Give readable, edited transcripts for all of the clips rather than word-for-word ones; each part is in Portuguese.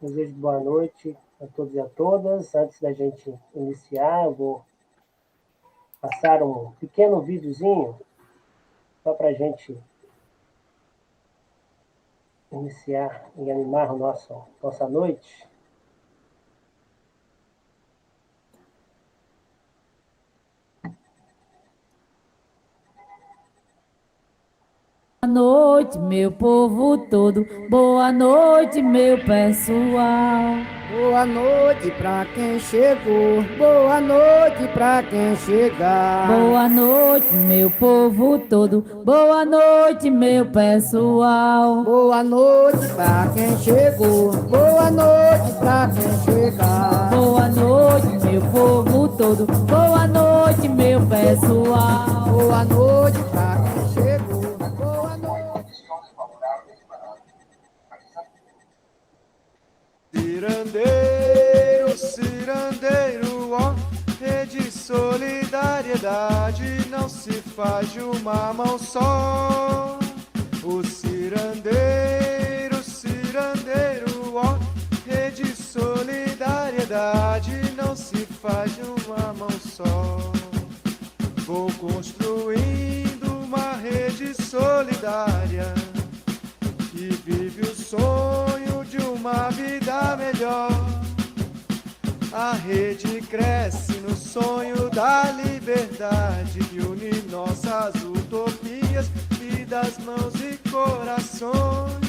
Desejo boa noite a todos e a todas. Antes da gente iniciar, eu vou passar um pequeno videozinho só para a gente iniciar e animar nossa noite. Boa noite, meu povo todo. Boa noite, meu pessoal. Boa noite pra quem chegou. Boa noite pra quem chegar. Boa noite, meu povo todo. Boa noite, meu pessoal. Boa noite pra quem chegou. Boa noite pra quem chegar. Boa noite, meu povo todo. Boa noite, meu pessoal. Boa noite pra quem chegou. Boa noite. Cirandeiro, cirandeiro, ó, rede solidariedade não se faz de uma mão só. O cirandeiro, cirandeiro, ó, rede solidariedade não se faz de uma mão só. Vou construindo uma rede solidária que vive o sonho de uma vida melhor. A rede cresce no sonho da liberdade que une nossas utopias, vidas, mãos e corações.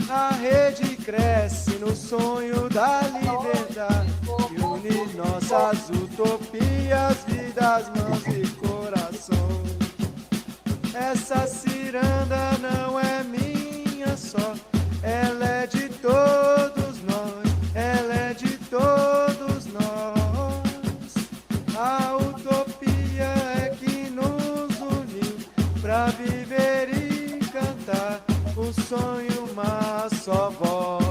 A rede cresce no sonho da liberdade que une nossas utopias, vidas, mãos e corações. Essa ciranda não é minha só, ela é de todos nós, ela é de todos nós. A utopia é que nos uniu pra viver e cantar o sonho uma só voz.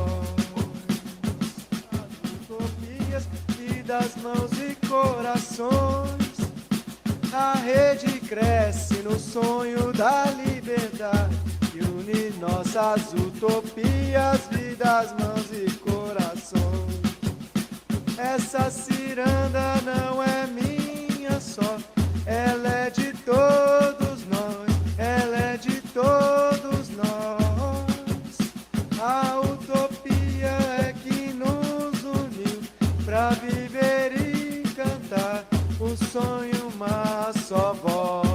As utopias e das mãos e corações. A rede cresce no sonho da liberdade que une nossas utopias, vidas, mãos e corações. Essa ciranda não é minha só, ela é de todos nós, ela é de todos nós. A utopia é que nos uniu pra viver e cantar o sonho uma só voz.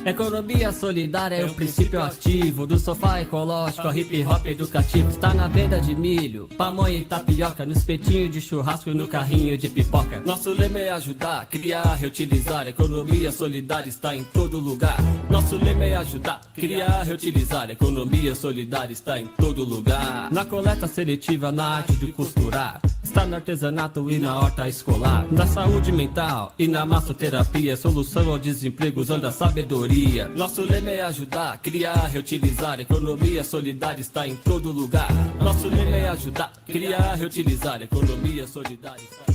Economia solidária é o princípio ativo do sofá ecológico ao hip hop educativo. Está na venda de milho, pamonha e tapioca, no espetinho de churrasco e no carrinho de pipoca. Nosso lema é ajudar, criar, reutilizar. Economia solidária está em todo lugar. Nosso lema é ajudar, criar, reutilizar. Economia solidária está em todo lugar. Na coleta seletiva, na arte de costurar. Está no artesanato e na horta escolar. Na saúde mental e na massoterapia. Solução ao desemprego usando a sabedoria. Nosso lema é ajudar, criar, reutilizar. Economia solidária está em todo lugar. Nosso lema é ajudar, criar, reutilizar. Economia solidária está...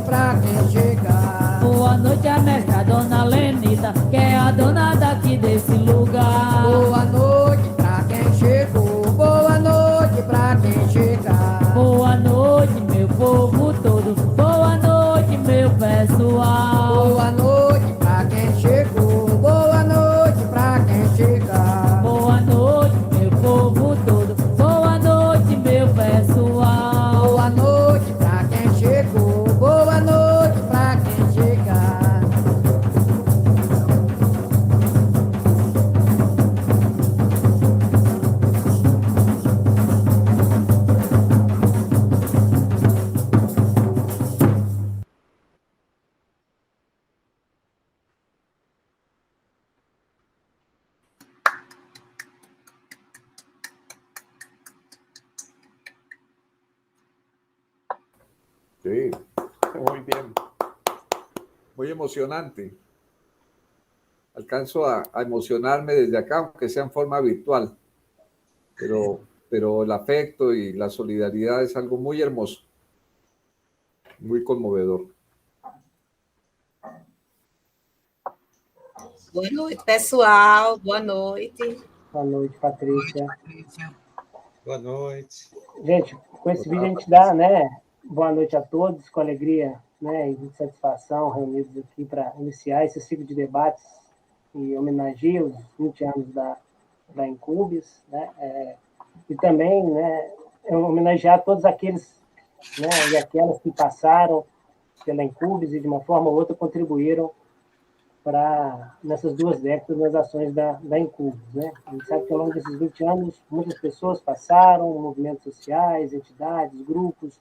Pra quem chegar. Boa noite, a mestra dona Lenita, que é a dona daqui desse lugar. Boa noite pra quem chegou. Boa noite pra quem chegar. Boa noite, meu povo todo. Boa noite, meu pessoal. Boa noite pra quem chegou. Boa noite pra quem chegar. Boa noite, meu povo todo. Boa noite, meu pessoal. Boa noite pra quem chegou. Boa noite pra quem chegar. Sí, muy bien. Muy emocionante. Alcanzo a emocionarme desde acá, aunque sea en forma virtual, pero el afecto y la solidaridad es algo muy hermoso, muy conmovedor. Boa noite, pessoal. Boa noite. Boa noite, Patrícia. Boa noite. Gente, com esse vídeo a gente dá, né? Boa noite a todos, com alegria, né? E de satisfação reunidos aqui para iniciar esse ciclo de debates e homenagear os 20 anos da Incubes, né? E também, né? Homenagear todos aqueles, né? E aquelas que passaram pela Incubes e de uma forma ou outra contribuíram para nessas 2 décadas nas ações da Incubes, né? A gente sabe que ao longo desses 20 anos muitas pessoas passaram, movimentos sociais, entidades, grupos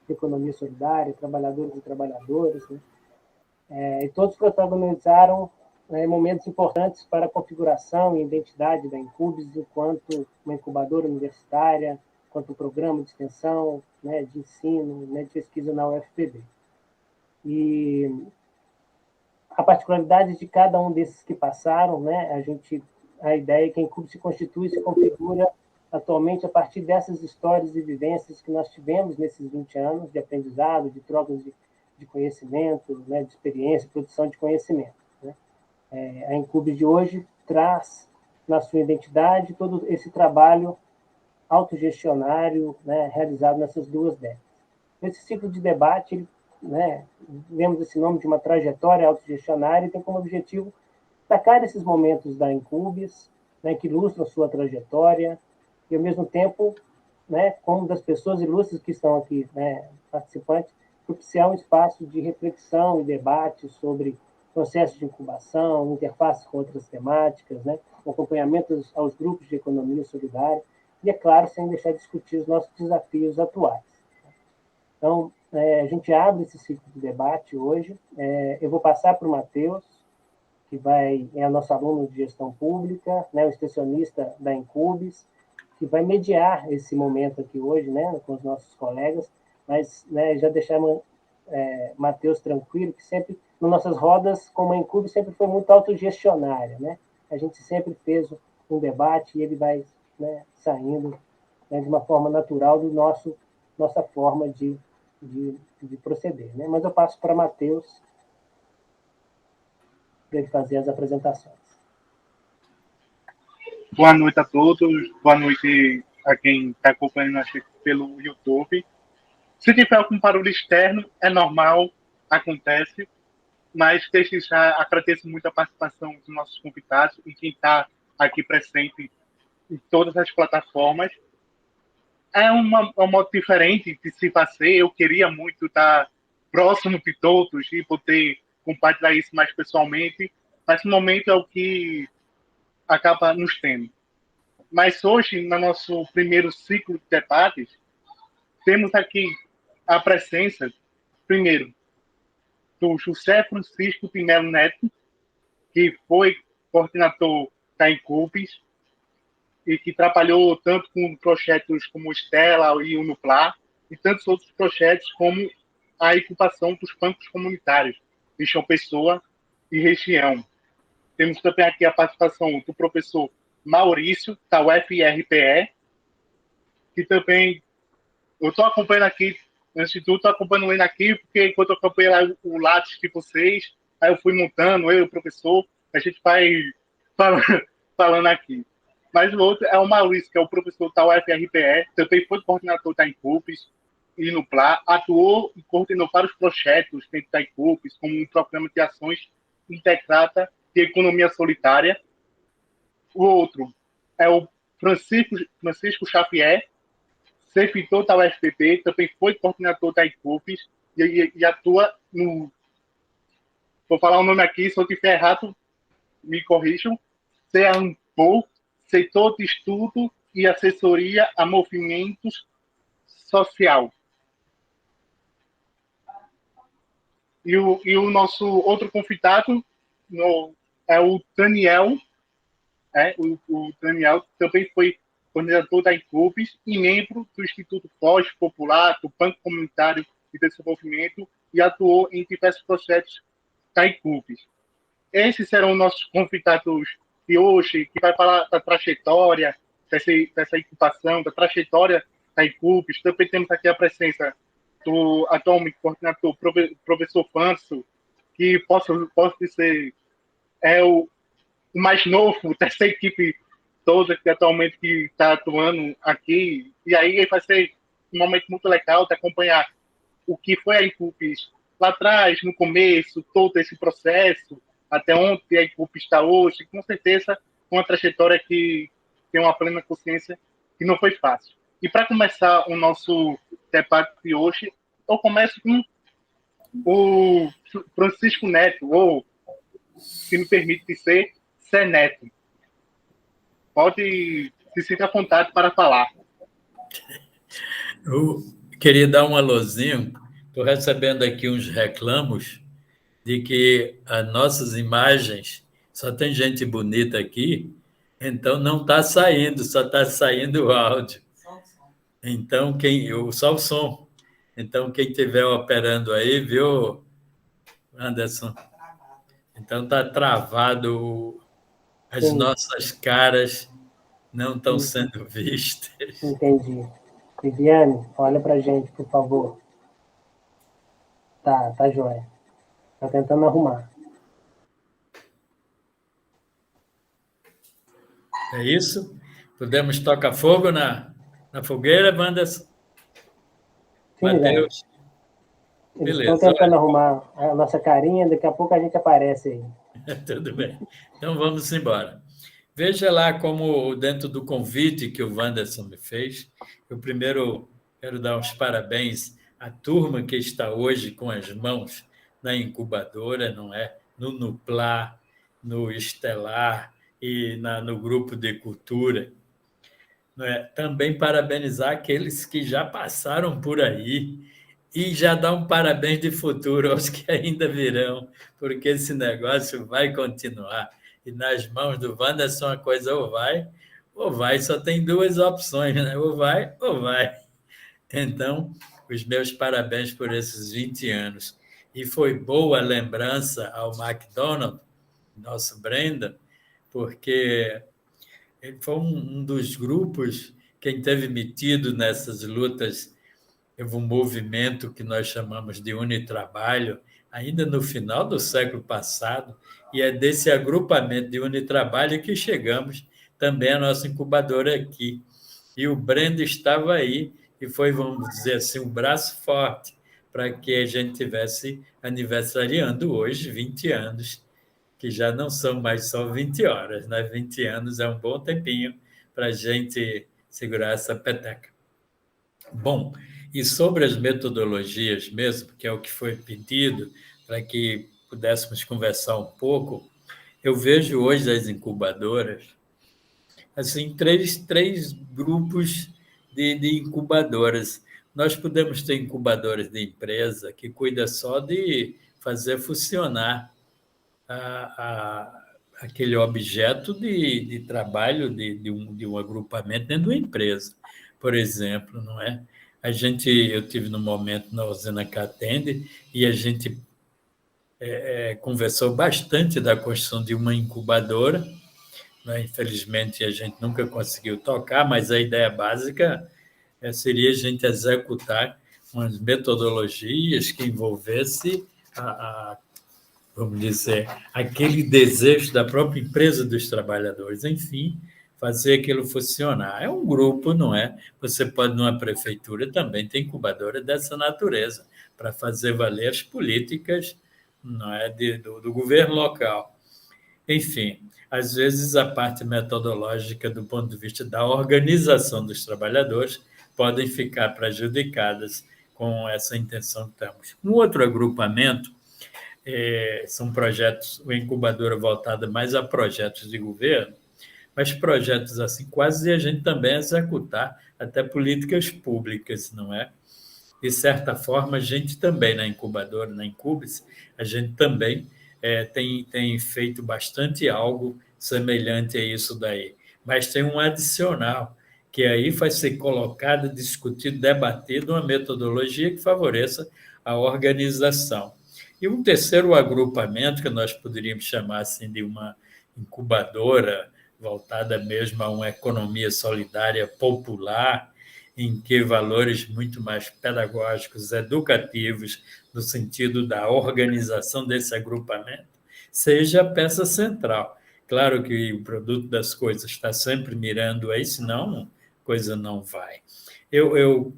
de economia solidária, trabalhadores e trabalhadoras, né? E todos protagonizaram momentos importantes para a configuração e identidade da Incubes enquanto uma incubadora universitária, enquanto um programa de extensão, né, de ensino, né, de pesquisa na UFPB. E a particularidade de cada um desses que passaram, né? A ideia é que a Incubes se constitui e se configura atualmente a partir dessas histórias e vivências que nós tivemos nesses 20 anos de aprendizado, de trocas de conhecimento, né? De experiência, produção de conhecimento, né? A Incubes de hoje traz na sua identidade todo esse trabalho autogestionário, né? Realizado nessas 2 décadas. Esse ciclo de debate, ele, né, vemos esse nome de uma trajetória autogestionária e tem como objetivo destacar esses momentos da Incubes, né, que ilustram sua trajetória e, ao mesmo tempo, né, como das pessoas ilustres que estão aqui, né, participantes, propiciar um espaço de reflexão e debate sobre processos de incubação, interfaces com outras temáticas, né, acompanhamento aos grupos de economia solidária e, é claro, sem deixar de discutir os nossos desafios atuais. Então, a gente abre esse ciclo de debate hoje. Eu vou passar para o Matheus, que é nosso aluno de gestão pública, né, o extensionista da Incubes, que vai mediar esse momento aqui hoje, né, com os nossos colegas, mas, né, já deixar Matheus tranquilo, que sempre, nas nossas rodas, como a Incubes, sempre foi muito autogestionária, né? A gente sempre fez um debate e ele vai, né, saindo, né, de uma forma natural do nossa forma de proceder, né? Mas eu passo para Matheus para ele fazer as apresentações. Boa noite a todos, boa noite a quem está acompanhando aqui pelo YouTube. Se tiver algum barulho externo, é normal, acontece, mas desde já agradeço muito a participação dos nossos convidados e quem está aqui presente em todas as plataformas. É um modo diferente de se fazer. Eu queria muito estar próximo de todos e poder compartilhar isso mais pessoalmente, mas no momento é o que acaba nos tendo. Mas hoje, no nosso primeiro ciclo de debates, temos aqui a presença, primeiro, do José Francisco de Melo Neto, que foi coordenador da Incubes, e que trabalhou tanto com projetos como o Stella e o Nuplar, e tantos outros projetos como a incubação dos bancos comunitários de João Pessoa e região. Temos também aqui a participação do professor Maurício, da UFRPE, que também eu estou acompanhando aqui, antes de tudo, estou acompanhando ele aqui, porque enquanto eu acompanhei lá o Lattes de vocês, aí eu fui montando, eu e o professor, a gente vai falando aqui. Mas o outro é o Maurício, que é o professor da UFRPE, também foi coordenador da Incubes e no PLA, atuou e coordenou vários projetos dentro da Incubes, como um programa de ações integrada de economia solidária. O outro é o Francisco Xavier, servidor da UFPB, também foi coordenador da Incubes e atua no... Vou falar o nome aqui, se eu estiver errado, me corrijam. CEAMPO, Setor de Estudo e Assessoria a Movimentos Social. E o nosso outro convidado é o Daniel. O Daniel também foi coordenador da Incubes e membro do Instituto Pós Popular, do Banco Comunitário de desenvolvimento e atuou em diversos projetos da ICUPES. Esses serão nossos convidados de hoje, que vai falar da trajetória dessa incubação, da trajetória da ICUPES. Também temos aqui a presença do atualmente coordenador, professor Fanso, que posso dizer é o mais novo dessa equipe toda que atualmente está atuando aqui. E aí vai ser um momento muito legal de acompanhar o que foi a ICUPES lá atrás, no começo, todo esse processo, até onde a ICUPES está hoje. Com certeza, uma trajetória que tem uma plena consciência que não foi fácil. E para começar o nosso debate de hoje, eu começo com o Francisco Neto, ou, se me permite dizer, Zé Neto. Pode se sentir à vontade para falar. Eu queria dar um alôzinho. Estou recebendo aqui uns reclamos de que as nossas imagens, só tem gente bonita aqui, então não está saindo, só está saindo o áudio. Então, só o som. Então, quem estiver operando aí, viu, Anderson? Então, está travado, as nossas caras não estão sendo vistas. Entendi. Viviane, olha para a gente, por favor. Tá joia. Tá tentando arrumar. É isso? Podemos tocar fogo na fogueira, Wanderson? Matheus? Eles estão tentando arrumar a nossa carinha, daqui a pouco a gente aparece aí. Tudo bem. Então, vamos embora. Veja lá como, dentro do convite que o Wanderson me fez, eu primeiro quero dar os parabéns à turma que está hoje com as mãos na incubadora, não é? No Nupla, no Estelar e no grupo de cultura. Não é? Também parabenizar aqueles que já passaram por aí e já dar um parabéns de futuro aos que ainda virão, porque esse negócio vai continuar. E nas mãos do Wanderson a coisa ou vai, só tem duas opções, né? Ou vai. Então, os meus parabéns por esses 20 anos. E foi boa a lembrança ao McDonald, nosso Brandon, porque ele foi um dos grupos quem teve metido nessas lutas. Teve um movimento que nós chamamos de Unitrabalho, ainda no final do século passado, e é desse agrupamento de Unitrabalho que chegamos também à nossa incubadora aqui. E o Brendo estava aí e foi, vamos dizer assim, um braço forte para que a gente tivesse aniversariando hoje 20 anos, que já não são mais só 20 horas, né? 20 anos é um bom tempinho para a gente segurar essa peteca. Bom, e sobre as metodologias mesmo, que é o que foi pedido para que pudéssemos conversar um pouco, eu vejo hoje as incubadoras, assim, três grupos de incubadoras. Nós podemos ter incubadoras de empresa que cuida só de fazer funcionar aquele objeto de trabalho de um agrupamento dentro de uma empresa, por exemplo, não é? Eu tive no momento na usina Catende e a gente conversou bastante da construção de uma incubadora, né? Infelizmente, a gente nunca conseguiu tocar, mas a ideia básica seria a gente executar umas metodologias que envolvesse vamos dizer, aquele desejo da própria empresa dos trabalhadores, enfim, fazer aquilo funcionar. É um grupo, não é? Você pode, numa prefeitura, também ter incubadora dessa natureza, para fazer valer as políticas, não é, do governo local. Enfim, às vezes a parte metodológica, do ponto de vista da organização dos trabalhadores, podem ficar prejudicadas com essa intenção que temos. Um outro agrupamento são projetos, uma incubadora voltada mais a projetos de governo, mas projetos assim, quase a gente também executar até políticas públicas, não é? De certa forma, a gente também, na incubadora, na Incubes, a gente também tem feito bastante algo semelhante a isso daí. Mas tem um adicional, que aí vai ser colocada, discutida, debatida uma metodologia que favoreça a organização. E um terceiro agrupamento, que nós poderíamos chamar assim, de uma incubadora voltada mesmo a uma economia solidária popular, em que valores muito mais pedagógicos, educativos, no sentido da organização desse agrupamento, seja a peça central. Claro que o produto das coisas está sempre mirando aí, senão a coisa não vai. Eu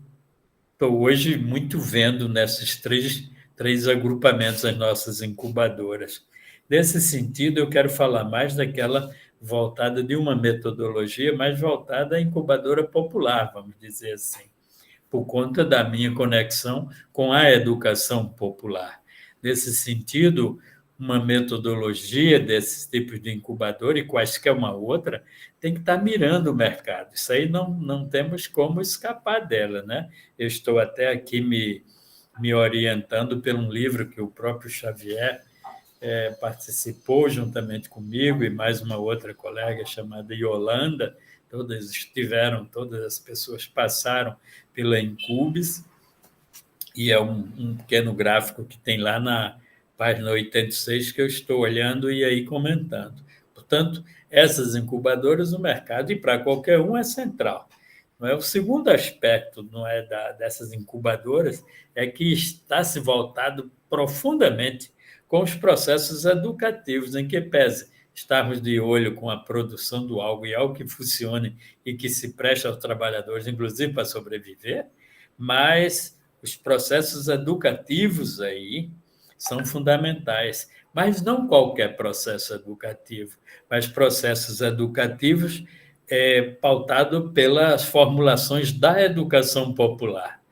estou hoje muito vendo nesses três agrupamentos as nossas incubadoras. Nesse sentido, eu quero falar mais daquela voltada de uma metodologia mais voltada à incubadora popular, vamos dizer assim, por conta da minha conexão com a educação popular. Nesse sentido, uma metodologia desses tipos de incubador e quaisquer uma outra tem que estar mirando o mercado. Isso aí não temos como escapar dela, né? Eu estou até aqui me orientando por um livro que o próprio Xavier participou juntamente comigo e mais uma outra colega chamada Yolanda. Todas as pessoas passaram pela Incubes, e é um pequeno gráfico que tem lá na página 86 que eu estou olhando e aí comentando. Portanto, essas incubadoras no mercado, e para qualquer um, é central. Não é? O segundo aspecto dessas incubadoras é que está se voltado profundamente com os processos educativos, em que pese estarmos de olho com a produção do algo e algo que funcione e que se preste aos trabalhadores, inclusive para sobreviver, mas os processos educativos aí são fundamentais. Mas não qualquer processo educativo, mas processos educativos pautados pelas formulações da educação popular.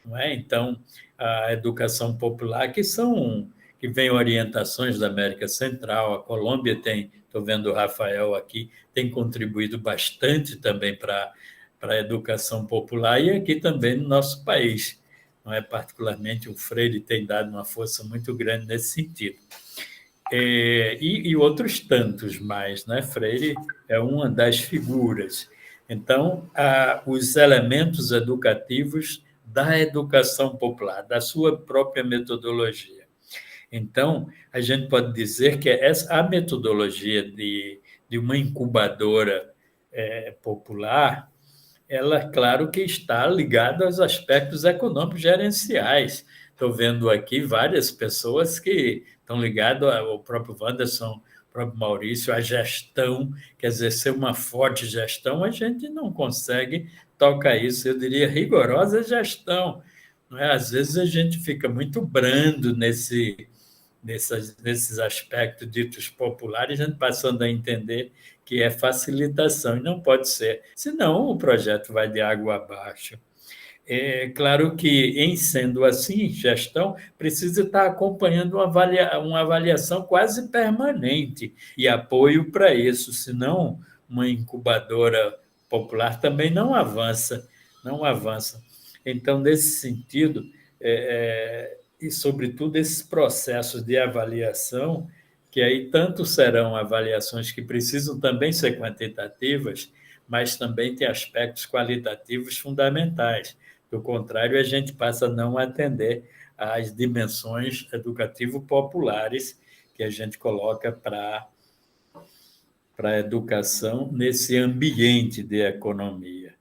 Não é? Então, a educação popular, que vem orientações da América Central, a Colômbia estou vendo o Rafael aqui, tem contribuído bastante também para a educação popular, e aqui também no nosso país. Não é? Particularmente, o Freire tem dado uma força muito grande nesse sentido. E outros tantos mais, né? Freire é uma das figuras. Então, os elementos educativos da educação popular, da sua própria metodologia. Então, a gente pode dizer que a metodologia de uma incubadora popular, ela, claro que está ligada aos aspectos econômicos gerenciais. Estou vendo aqui várias pessoas que estão ligadas ao próprio Wanderson, o próprio Maurício, à gestão, quer dizer, ser uma forte gestão, a gente não consegue tocar isso, eu diria rigorosa gestão. Não é? Às vezes a gente fica muito brando nesses aspectos ditos populares, a gente passando a entender que é facilitação, e não pode ser, senão o projeto vai de água abaixo. É claro que, em sendo assim, gestão precisa estar acompanhando uma avaliação quase permanente e apoio para isso, senão uma incubadora popular também não avança. Então, nesse sentido, e, sobretudo, esses processos de avaliação, que aí tanto serão avaliações que precisam também ser quantitativas, mas também tem aspectos qualitativos fundamentais. Do contrário, a gente passa a não atender às dimensões educativo-populares que a gente coloca para a educação nesse ambiente de economia.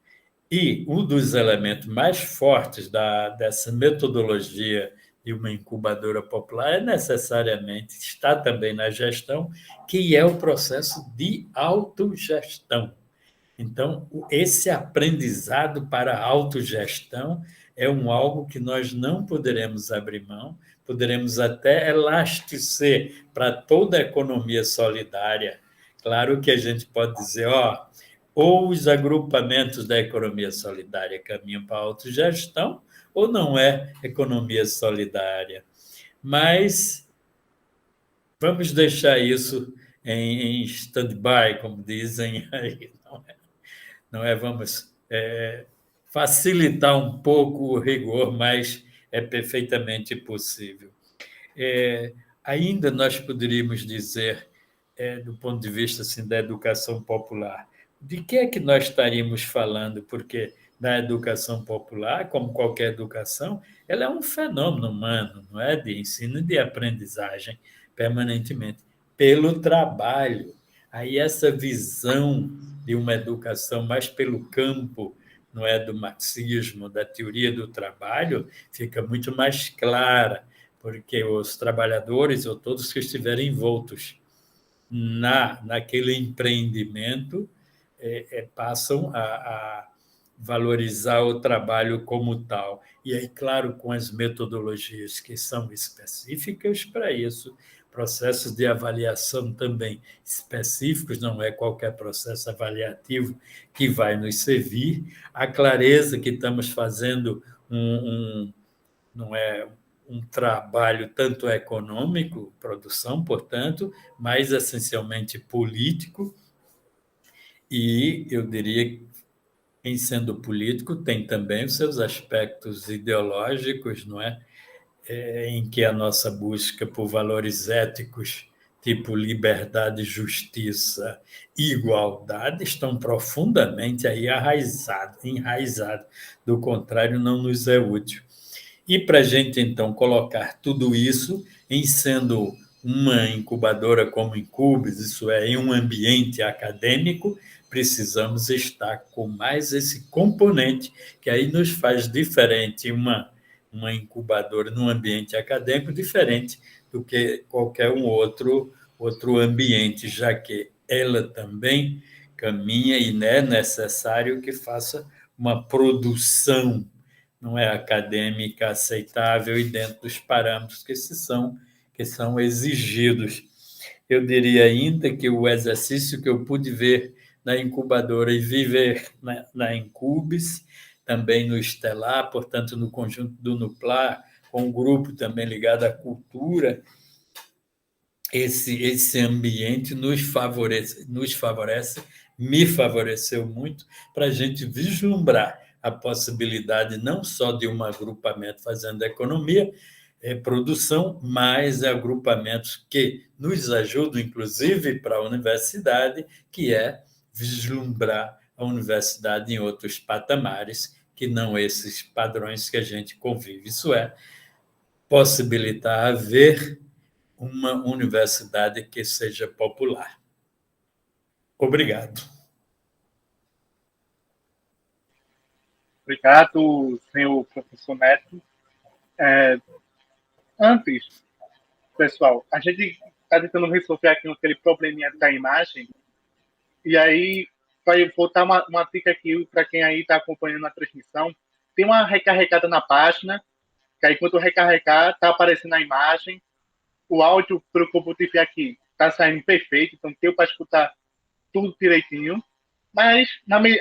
E um dos elementos mais fortes dessa metodologia de uma incubadora popular é necessariamente estar também na gestão, que é o processo de autogestão. Então, esse aprendizado para a autogestão é algo que nós não poderemos abrir mão, poderemos até elastecer para toda a economia solidária. Claro que a gente pode dizer, ou os agrupamentos da economia solidária caminham para a autogestão, ou não é economia solidária. Mas vamos deixar isso em stand-by, como dizem aí, não é? Vamos facilitar um pouco o rigor, mas é perfeitamente possível. Ainda nós poderíamos dizer, do ponto de vista assim, da educação popular, de que é que nós estaríamos falando? Porque na educação popular, como qualquer educação, ela é um fenômeno humano, não é? De ensino e de aprendizagem permanentemente, pelo trabalho. Aí essa visão de uma educação mais pelo campo, não é, do marxismo, da teoria do trabalho, fica muito mais clara, porque os trabalhadores, ou todos que estiverem envoltos naquele empreendimento, passam a valorizar o trabalho como tal. E aí, claro, com as metodologias que são específicas para isso, processos de avaliação também específicos, não é qualquer processo avaliativo que vai nos servir, a clareza que estamos fazendo não é um trabalho tanto econômico, produção, portanto, mas essencialmente político, e eu diria, em sendo político, tem também os seus aspectos ideológicos, não é? Em que a nossa busca por valores éticos, tipo liberdade, justiça e igualdade, estão profundamente aí enraizados. Do contrário, não nos é útil. E para a gente, então, colocar tudo isso em sendo uma incubadora como Incubes, isso é, em um ambiente acadêmico, precisamos estar com mais esse componente, que aí nos faz diferente uma incubadora num ambiente acadêmico, diferente do que qualquer outro ambiente, já que ela também caminha e é necessário que faça uma produção, não é, acadêmica aceitável e dentro dos parâmetros que são exigidos. Eu diria ainda que o exercício que eu pude ver na incubadora e viver na Incubes, também no Estelar, portanto, no conjunto do Nuplar, com um grupo também ligado à cultura, esse ambiente nos favorece, me favoreceu muito para a gente vislumbrar a possibilidade não só de um agrupamento fazendo economia, produção, mas agrupamentos que nos ajudam, inclusive, para a universidade, que é vislumbrar a universidade em outros patamares, que não esses padrões que a gente convive. Isso é, possibilitar haver uma universidade que seja popular. Obrigado. Obrigado, senhor professor Neto. Antes, pessoal, a gente está tentando resolver aqui aquele probleminha da imagem, e aí vai botar uma dica aqui para quem aí está acompanhando a transmissão. Tem uma recarregada na página, que aí quando recarregar, está aparecendo a imagem. O áudio, pelo que eu vou ver aqui, está saindo perfeito, então deu para escutar tudo direitinho. Mas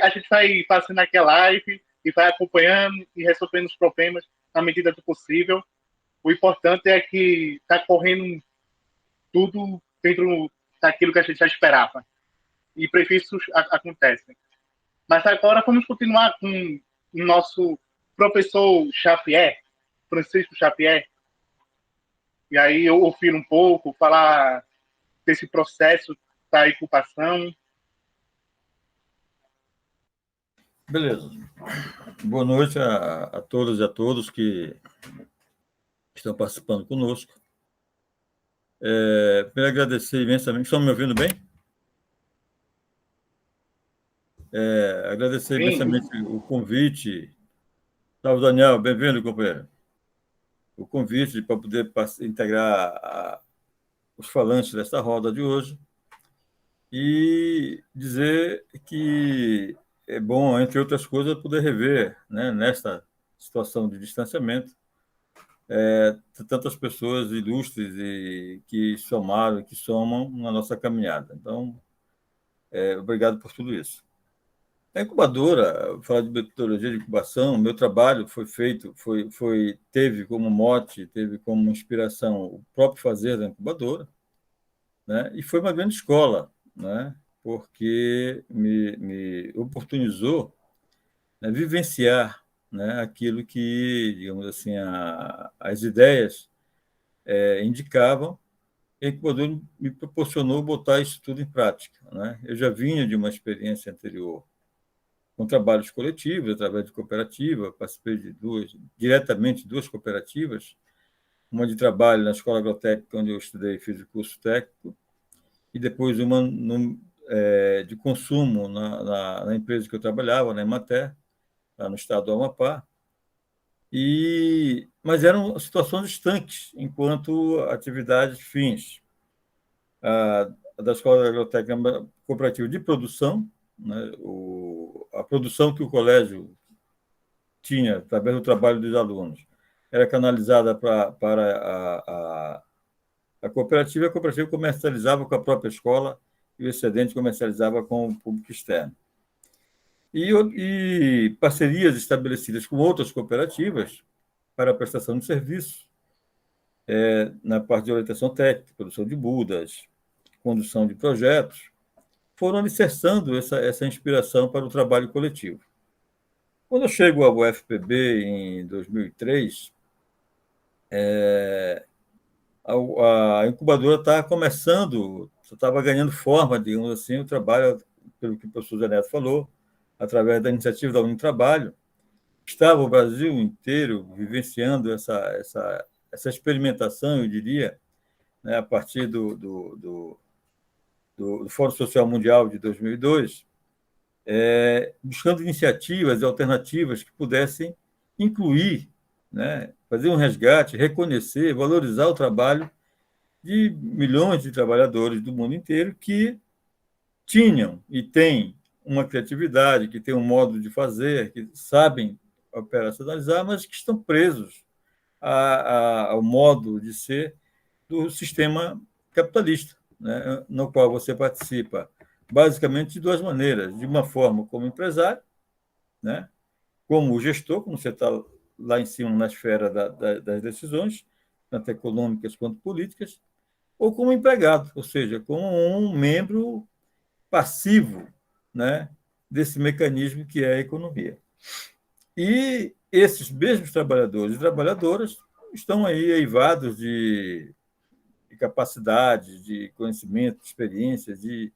a gente vai fazendo aqui a live e vai acompanhando e resolvendo os problemas na medida do possível. O importante é que está correndo tudo dentro daquilo que a gente já esperava. E imprevistos acontecem. Mas agora vamos continuar com o nosso professor Xavier, Francisco Xavier. E aí eu ouvir um pouco, falar desse processo da incubação. Beleza. Boa noite a todas e a todos que estão participando conosco. Primeiro, agradecer imensamente. Estão me ouvindo bem? Agradecer imensamente o convite. Salve, Daniel. Bem-vindo, companheiro. O convite para poder integrar os falantes desta roda de hoje e dizer que é bom, entre outras coisas, poder rever, né, nesta situação de distanciamento, tantas pessoas ilustres e que somaram, que somam na nossa caminhada. Então, obrigado por tudo isso. A incubadora, falar de metodologia de incubação, meu trabalho foi feito, teve como mote, teve como inspiração o próprio fazer da incubadora, né? E foi uma grande escola, né? Porque me oportunizou, né, vivenciar, né, aquilo que, digamos assim, as ideias indicavam a incubadora me proporcionou botar isso tudo em prática, né? Eu já vinha de uma experiência anterior com trabalhos coletivos, através de cooperativa, participei diretamente de duas cooperativas, uma de trabalho na Escola Agrotécnica, onde eu estudei e fiz o curso técnico, e depois uma de consumo na empresa que eu trabalhava, na Emater, lá no estado do Amapá. Mas eram situações estanques, enquanto atividades fins. A da Escola Agrotécnica é uma cooperativa de produção, né? A produção que o colégio tinha, através do trabalho dos alunos, era canalizada para a cooperativa, e a cooperativa comercializava com a própria escola e o excedente comercializava com o público externo. E parcerias estabelecidas com outras cooperativas para a prestação de serviços, na parte de orientação técnica, produção de mudas, condução de projetos, foram alicerçando essa inspiração para o trabalho coletivo. Quando eu chego ao UFPB em 2003, a incubadora estava começando, estava ganhando forma, digamos assim, o trabalho, pelo que o professor Zé Neto falou, através da iniciativa da Unitrabalho. Estava o Brasil inteiro vivenciando essa experimentação, eu diria, né, a partir do Fórum Social Mundial de 2002, buscando iniciativas e alternativas que pudessem incluir, né, fazer um resgate, reconhecer, valorizar o trabalho de milhões de trabalhadores do mundo inteiro que tinham e têm uma criatividade, que têm um modo de fazer, que sabem operacionalizar, mas que estão presos ao modo de ser do sistema capitalista, né, no qual você participa basicamente de duas maneiras: de uma forma como empresário, né, como gestor, como você está lá em cima na esfera das decisões, tanto econômicas quanto políticas, ou como empregado, ou seja, como um membro passivo, né, desse mecanismo que é a economia. E esses mesmos trabalhadores e trabalhadoras estão aí eivados de capacidades, de conhecimento, de experiências, de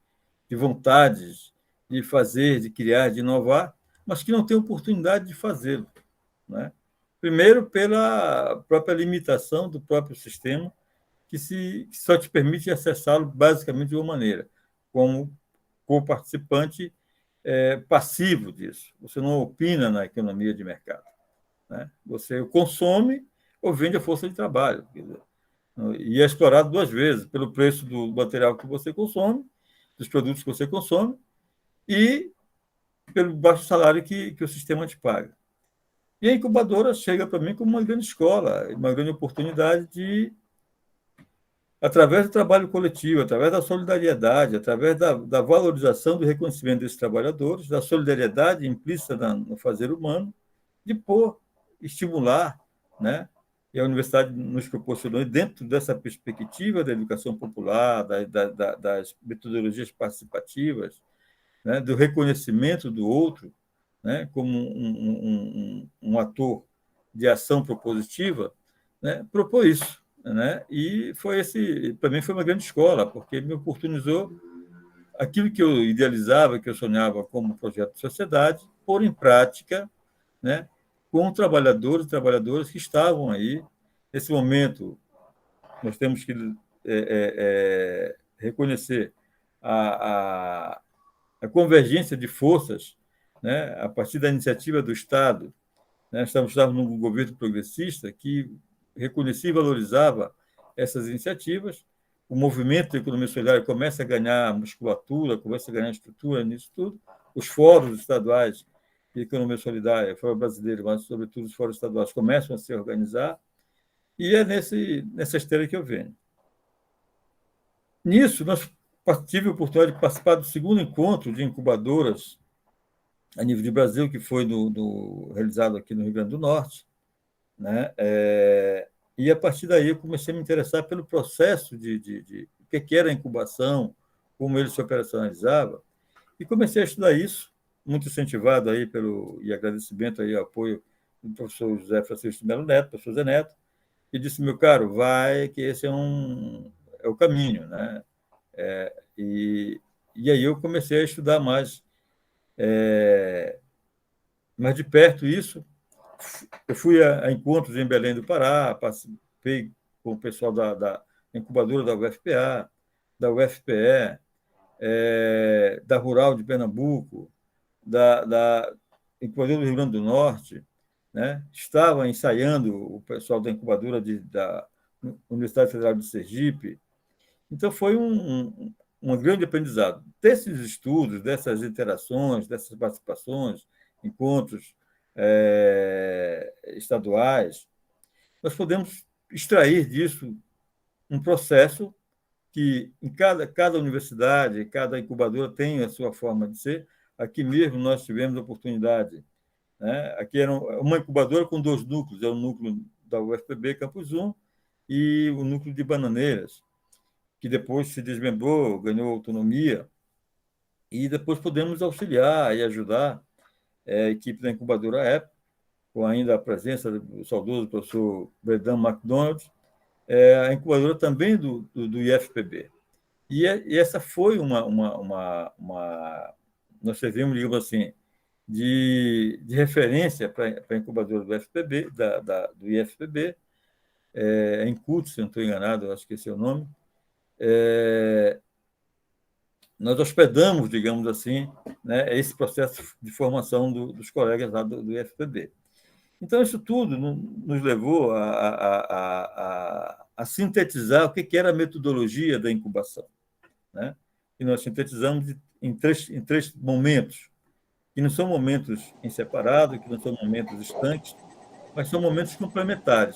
vontades de fazer, de criar, de inovar, mas que não têm oportunidade de fazê-lo, né? Primeiro, pela própria limitação do próprio sistema, que só te permite acessá-lo basicamente de uma maneira, como co-participante passivo disso. Você não opina na economia de mercado, né? Você consome ou vende a força de trabalho. E é explorado duas vezes, pelo preço do material que você consome, dos produtos que você consome, e pelo baixo salário que o sistema te paga. E a incubadora chega para mim como uma grande escola, uma grande oportunidade de, através do trabalho coletivo, através da solidariedade, através da valorização do reconhecimento desses trabalhadores, da solidariedade implícita no fazer humano, de estimular, né? E a universidade nos proporcionou, dentro dessa perspectiva da educação popular, das metodologias participativas, né, do reconhecimento do outro, né, como um ator de ação propositiva, né, propor isso, né? E para mim foi uma grande escola, porque me oportunizou aquilo que eu idealizava, que eu sonhava como projeto de sociedade, pôr em prática, né, com trabalhadores e trabalhadoras que estavam aí. Nesse momento, nós temos que reconhecer a convergência de forças, né, a partir da iniciativa do Estado, né? Estamos num governo progressista que reconhecia e valorizava essas iniciativas. O movimento da economia solidária começa a ganhar musculatura, começa a ganhar estrutura nisso tudo. Os fóruns estaduais de economia solidária, fórum brasileiro, mas, sobretudo, os fóruns estaduais começam a se organizar, e é nessa esteira que eu venho. Nisso, nós tive a oportunidade de participar do segundo encontro de incubadoras a nível de Brasil, que foi realizado aqui no Rio Grande do Norte, né? E, a partir daí, eu comecei a me interessar pelo processo de o que era a incubação, como ele se operacionalizava, e comecei a estudar isso, muito incentivado aí e agradecimento aí ao apoio do professor José Francisco de Melo Neto, professor Zé Neto, e disse: meu caro, vai, que esse é é o caminho, né? E aí eu comecei a estudar mais de perto isso. Eu fui a encontros em Belém do Pará, participei com o pessoal da incubadora da UFPA, da UFPE, da Rural de Pernambuco, da incubadora do Rio Grande do Norte, né? Estava ensaiando o pessoal da incubadora da Universidade Federal de Sergipe. Então, foi um grande aprendizado. Desses estudos, dessas interações, dessas participações, encontros estaduais, nós podemos extrair disso um processo que, em cada universidade, cada incubadora tem a sua forma de ser. Aqui mesmo nós tivemos a oportunidade, né? Aqui era uma incubadora com 2 núcleos, o núcleo da UFPB Campus 1 e o núcleo de Bananeiras, que depois se desmembrou, ganhou autonomia, e depois podemos auxiliar e ajudar a equipe da incubadora época, com ainda a presença do saudoso professor Bredan MacDonald, a incubadora também do IFPB. E essa foi nós servimos, digamos assim, de referência para a incubadora do IFPB, do IFPB, em Incult, se não estou enganado, acho que esse é o nome. Nós hospedamos, digamos assim, né, esse processo de formação dos colegas lá do IFPB. Então, isso tudo nos levou a sintetizar o que era a metodologia da incubação, né? E nós sintetizamos em três momentos, que não são momentos em separado, que não são momentos estanques, mas são momentos complementares.